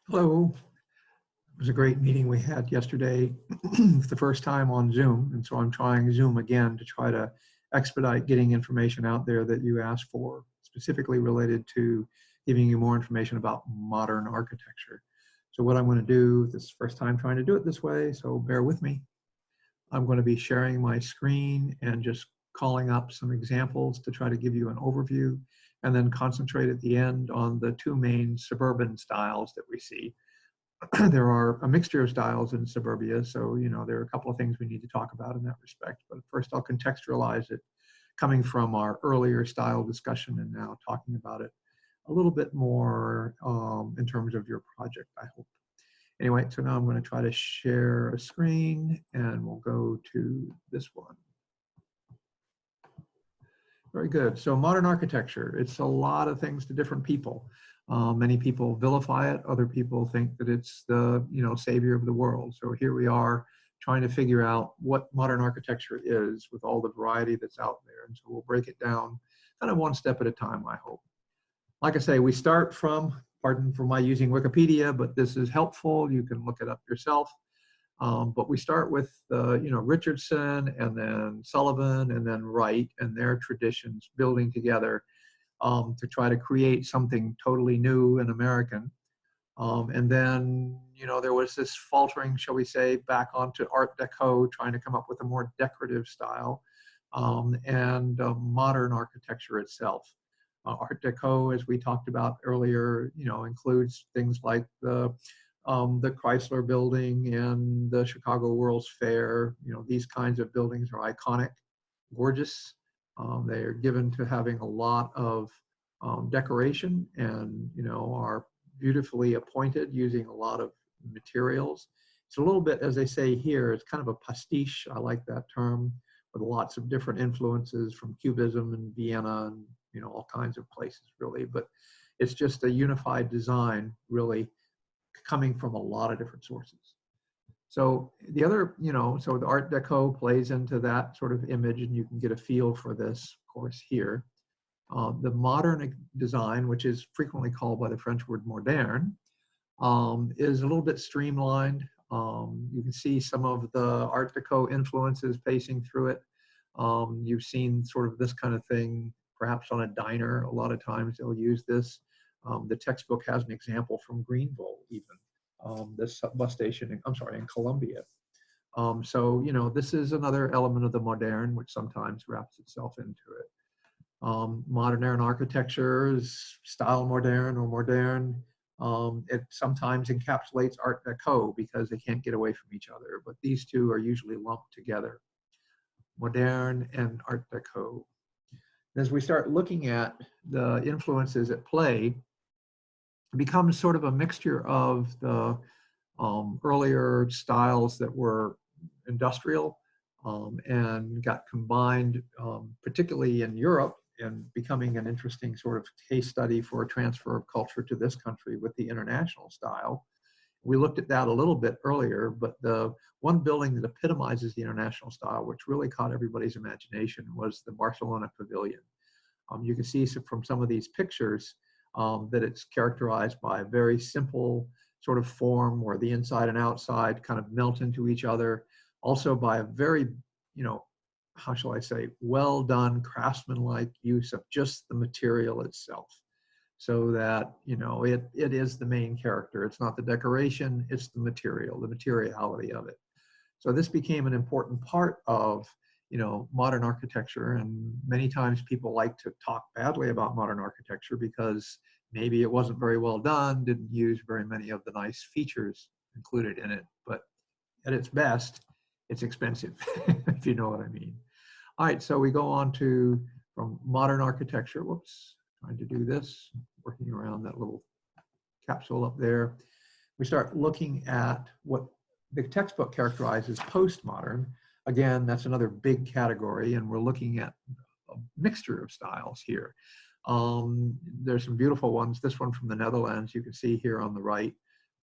Hello. It was a great meeting we had yesterday, the first time on Zoom. And so I'm trying Zoom again to try to expedite getting information out there that you asked for, specifically related to giving you more information about modern architecture. So what I'm going to do, this is the first time trying to do it this way, so bear with me. I'm going to be sharing my screen and just calling up some examples to try to give you an overview, and then concentrate at the end on the two main suburban styles that we see. There are a mixture of styles in suburbia, so there are a couple of things we need to talk about in that respect. But first, I'll contextualize it, coming from our earlier style discussion and now talking about it a little bit more in terms of your project, I hope. Anyway, so now I'm going to try to share a screen, and we'll go to this one. Very good. So modern architecture, it's a lot of things to different people. Many people vilify it. Other people think that it's the savior of the world. So here we are trying to figure out what modern architecture is with all the variety that's out there. And so we'll break it down kind of one step at a time, I hope. Like I say, we start from, pardon for my using Wikipedia, but this is helpful. You can look it up yourself. But we start with Richardson, and then Sullivan, and then Wright, and their traditions building together to try to create something totally new and American. And then there was this faltering, shall we say, back onto Art Deco, trying to come up with a more decorative style, and modern architecture itself. Art Deco, as we talked about earlier, includes things like the Chrysler Building and the Chicago World's Fair. These kinds of buildings are iconic, gorgeous. They are given to having a lot of decoration, and are beautifully appointed using a lot of materials. It's a little bit, as they say here, it's kind of a pastiche. I like that term, with lots of different influences from Cubism and Vienna and all kinds of places, really. But it's just a unified design, really, coming from a lot of different sources. So the other, so the Art Deco plays into that sort of image, and you can get a feel for this, of course, here. The modern design, which is frequently called by the French word moderne, is a little bit streamlined. You can see some of the Art Deco influences pacing through it. You've seen sort of this kind of thing, perhaps on a diner. A lot of times they'll use this. The textbook has an example from Greenville, even this bus station, in Columbia. So, this is another element of the modern, which sometimes wraps itself into it. Modern architecture is style moderne or moderne. It sometimes encapsulates Art Deco because they can't get away from each other, but these two are usually lumped together, moderne and Art Deco. As we start looking at the influences at play, it becomes sort of a mixture of the earlier styles that were industrial and got combined, particularly in Europe, and becoming an interesting sort of case study for a transfer of culture to this country with the international style. We looked at that a little bit earlier, but the one building that epitomizes the international style, which really caught everybody's imagination, was the Barcelona Pavilion. You can see from some of these pictures that it's characterized by a very simple sort of form where the inside and outside kind of melt into each other. Also by a very, how shall I say, well done craftsman-like use of just the material itself, so that, it is the main character. It's not the decoration, it's the material, the materiality of it. So this became an important part of, modern architecture. And many times people like to talk badly about modern architecture because maybe it wasn't very well done, didn't use very many of the nice features included in it. But at its best, it's expensive, if you know what I mean. All right, so we go on to, from modern architecture, whoops, trying to do this, working around that little capsule up there. We start looking at what the textbook characterizes postmodern. Again, that's another big category, and we're looking at a mixture of styles here. There's some beautiful ones. This one from the Netherlands, you can see here on the right.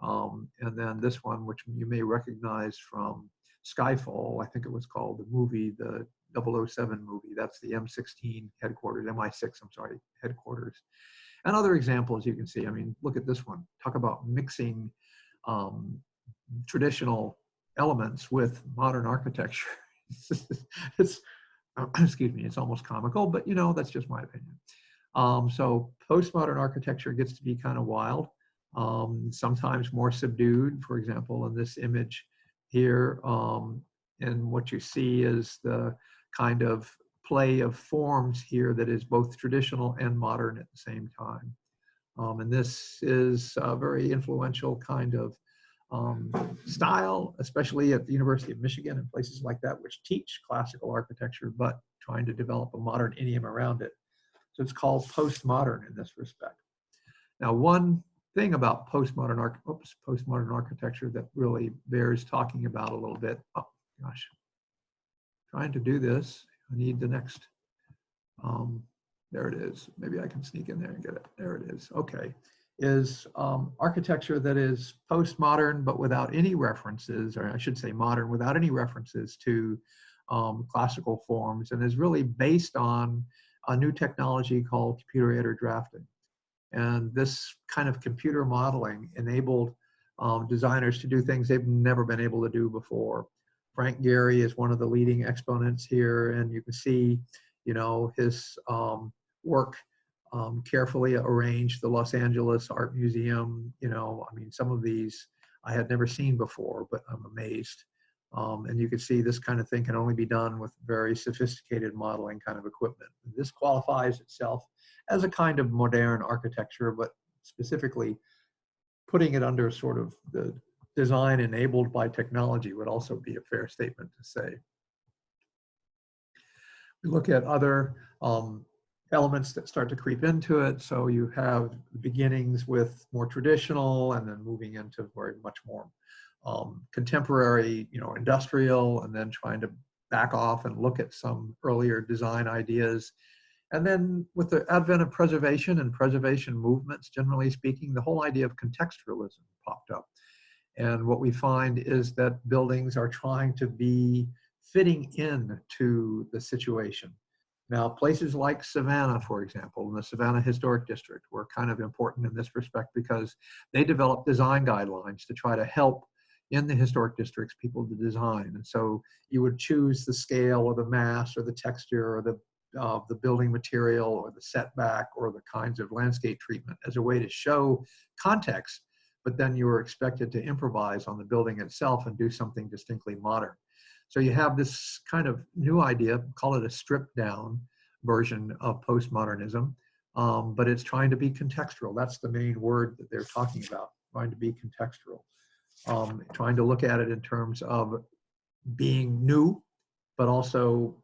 And then this one, which you may recognize from Skyfall, I think it was called, the movie, the 007 movie. That's the M16 headquarters, MI6, I'm sorry, headquarters. And other examples you can see. I mean, look at this one. Talk about mixing traditional elements with modern architecture. It's excuse me, it's almost comical, but that's just my opinion. So postmodern architecture gets to be kind of wild, sometimes more subdued. For example, in this image here, and what you see is the kind of play of forms here that is both traditional and modern at the same time. And this is a very influential kind of style, especially at the University of Michigan and places like that, which teach classical architecture, but trying to develop a modern idiom around it. So it's called postmodern in this respect. Now, one thing about postmodern architecture that really bears talking about a little bit. Oh gosh, trying to do this. I need the next. There it is. Maybe I can sneak in there and get it. There it is. Okay. Is architecture that is postmodern, but without any references, or I should say modern, without any references to classical forms, and is really based on a new technology called computer-aided drafting. And this kind of computer modeling enabled designers to do things they've never been able to do before. Frank Gehry is one of the leading exponents here, and you can see, his work carefully arranged. The Los Angeles Art Museum, I mean, some of these I had never seen before, but I'm amazed. And you can see this kind of thing can only be done with very sophisticated modeling kind of equipment. This qualifies itself as a kind of modern architecture, but specifically putting it under sort of the design enabled by technology would also be a fair statement to say. We look at other elements that start to creep into it. So you have beginnings with more traditional and then moving into very much more contemporary, industrial, and then trying to back off and look at some earlier design ideas. And then with the advent of preservation and preservation movements, generally speaking, the whole idea of contextualism popped up. And what we find is that buildings are trying to be fitting in to the situation. Now, places like Savannah, for example, in the Savannah Historic District were kind of important in this respect because they developed design guidelines to try to help in the historic districts people to design. And so you would choose the scale or the mass or the texture or the building material or the setback or the kinds of landscape treatment as a way to show context, but then you were expected to improvise on the building itself and do something distinctly modern. So you have this kind of new idea, call it a stripped down version of postmodernism, but it's trying to be contextual. That's the main word that they're talking about, trying to be contextual. Trying to look at it in terms of being new, but also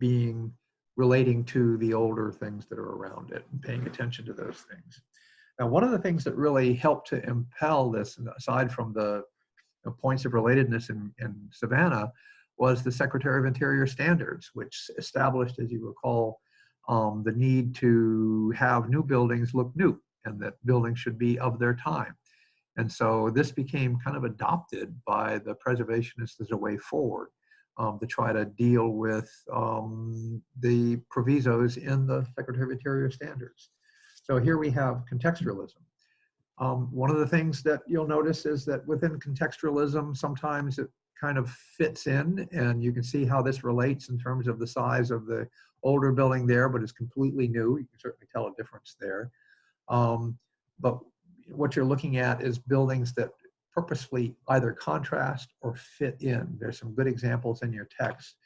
relating to the older things that are around it and paying attention to those things. Now, one of the things that really helped to impel this, aside from the points of relatedness in Savannah, was the Secretary of Interior standards, which established, as you recall, the need to have new buildings look new and that buildings should be of their time. And so this became kind of adopted by the preservationists as a way forward to try to deal with the provisos in the Secretary of Interior standards. So here we have contextualism. One of the things that you'll notice is that within contextualism, sometimes it kind of fits in, and you can see how this relates in terms of the size of the older building there, but it's completely new. You can certainly tell a difference there. But what you're looking at is buildings that purposefully either contrast or fit in. There's some good examples in your text.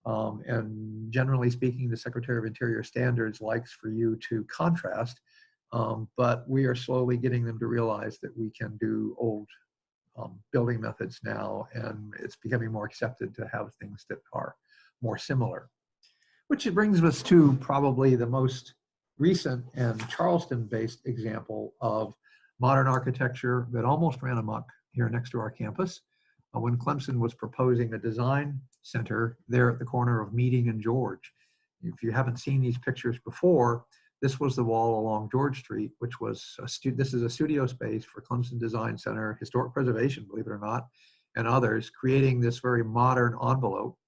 And generally speaking, the Secretary of Interior standards likes for you to contrast, but we are slowly getting them to realize that we can do old building methods now, and it's becoming more accepted to have things that are more similar. Which brings us to probably the most recent and Charleston-based example of modern architecture that almost ran amok here next to our campus when Clemson was proposing a design center there at the corner of Meeting and George. If you haven't seen these pictures before, this was the wall along George Street, which was this is a studio space for Clemson Design Center, Historic Preservation, believe it or not, and others, creating this very modern envelope.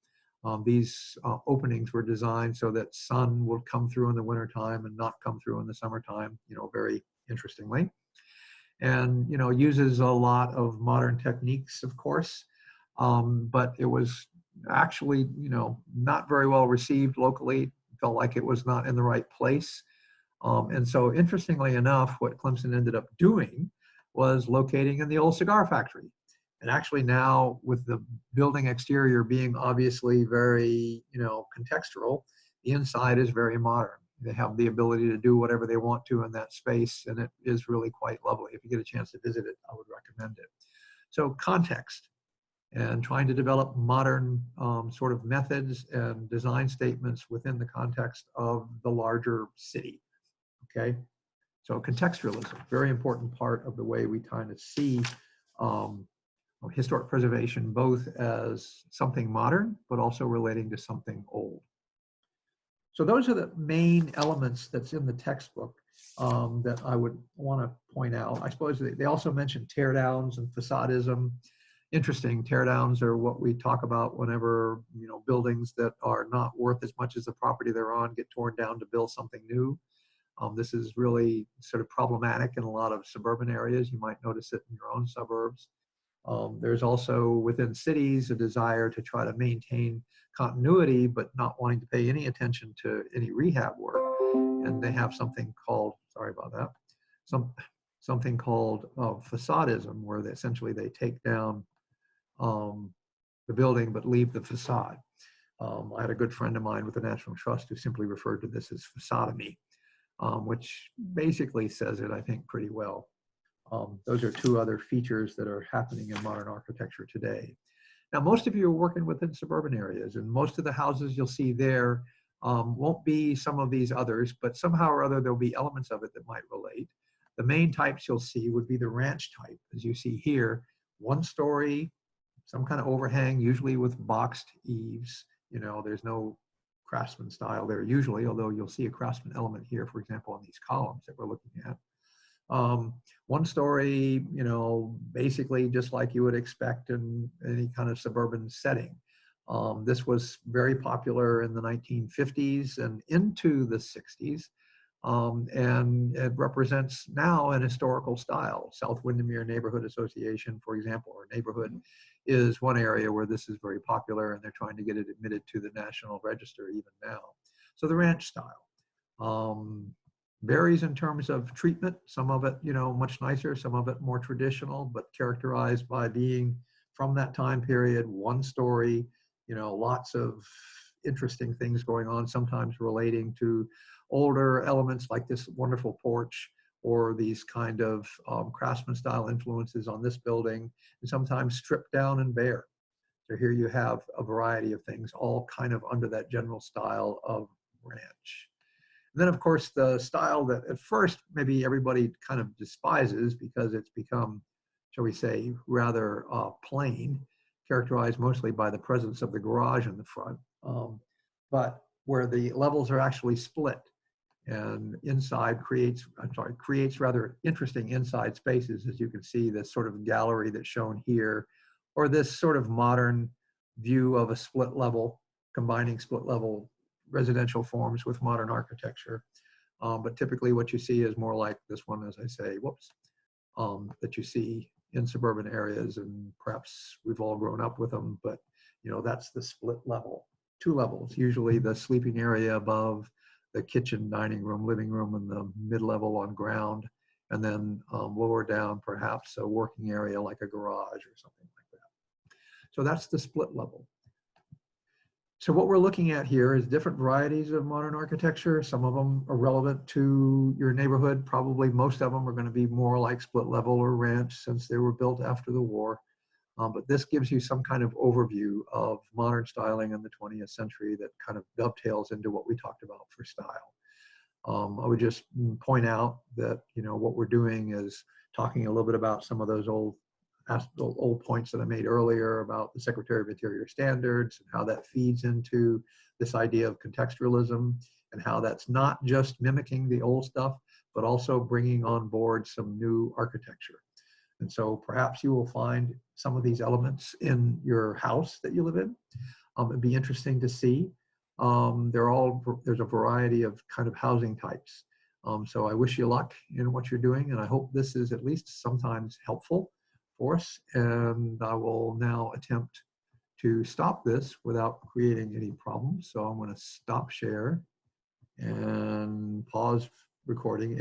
These openings were designed so that sun would come through in the wintertime and not come through in the summertime, very interestingly. And, you know, uses a lot of modern techniques, of course, but it was actually, you know, not very well received locally. Felt like it was not in the right place. And so interestingly enough, what Clemson ended up doing was locating in the old cigar factory. And actually now with the building exterior being obviously very, you know, contextual, the inside is very modern. They have the ability to do whatever they want to in that space, and it is really quite lovely. If you get a chance to visit it, I would recommend it. So context and trying to develop modern sort of methods and design statements within the context of the larger city, okay? So contextualism, very important part of the way we kind of see historic preservation, both as something modern, but also relating to something old. So those are the main elements that's in the textbook that I would want to point out. I suppose they also mention teardowns and facadism. Interesting, teardowns are what we talk about whenever, you know, buildings that are not worth as much as the property they're on get torn down to build something new. This is really sort of problematic in a lot of suburban areas. You might notice it in your own suburbs. There's also within cities a desire to try to maintain continuity, but not wanting to pay any attention to any rehab work. And they have something called, sorry about that, something called facadism, where essentially they take down the building but leave the facade. I had a good friend of mine with the National Trust who simply referred to this as facadomy, which basically says it, I think, pretty well. Those are two other features that are happening in modern architecture today. Now, most of you are working within suburban areas, and most of the houses you'll see there won't be some of these others, but somehow or other there'll be elements of it that might relate. The main types you'll see would be the ranch type, as you see here, one story, some kind of overhang, usually with boxed eaves. You know, there's no craftsman style there usually, although you'll see a craftsman element here, for example, on these columns that we're looking at. One story, you know, basically just like you would expect in any kind of suburban setting. This was very popular in the 1950s and into the 60s. And it represents now an historical style. South Windermere Neighborhood Association, for example, or neighborhood, is one area where this is very popular, and they're trying to get it admitted to the National Register even now. So the ranch style. Varies in terms of treatment. Some of it, you know, much nicer, some of it more traditional, but characterized by being from that time period, one story, you know, lots of interesting things going on, sometimes relating to older elements like this wonderful porch or these kind of craftsman style influences on this building, and sometimes stripped down and bare. So here you have a variety of things, all kind of under that general style of ranch. And then, of course, the style that at first maybe everybody kind of despises because it's become, shall we say, rather plain, characterized mostly by the presence of the garage in the front, but where the levels are actually split and inside creates rather interesting inside spaces, as you can see, this sort of gallery that's shown here, or this sort of modern view of a split level, combining split level residential forms with modern architecture. But typically what you see is more like this one, as I say, that you see in suburban areas, and perhaps we've all grown up with them, but you know, that's the split level, two levels, usually the sleeping area above, the kitchen, dining room, living room, and the mid-level on ground, and then lower down perhaps a working area like a garage or something like that. So that's the split level. So what we're looking at here is different varieties of modern architecture. Some of them are relevant to your neighborhood. Probably most of them are going to be more like split level or ranch since they were built after the war. But this gives you some kind of overview of modern styling in the 20th century that kind of dovetails into what we talked about for style. I would just point out that, you know, what we're doing is talking a little bit about some of those old points that I made earlier about the Secretary of Interior standards and how that feeds into this idea of contextualism, and how that's not just mimicking the old stuff, but also bringing on board some new architecture. And so perhaps you will find some of these elements in your house that you live in. It'd be interesting to see. There's a variety of kind of housing types. So I wish you luck in what you're doing, and I hope this is at least sometimes helpful for us. And I will now attempt to stop this without creating any problems. So I'm going to stop share and pause recording.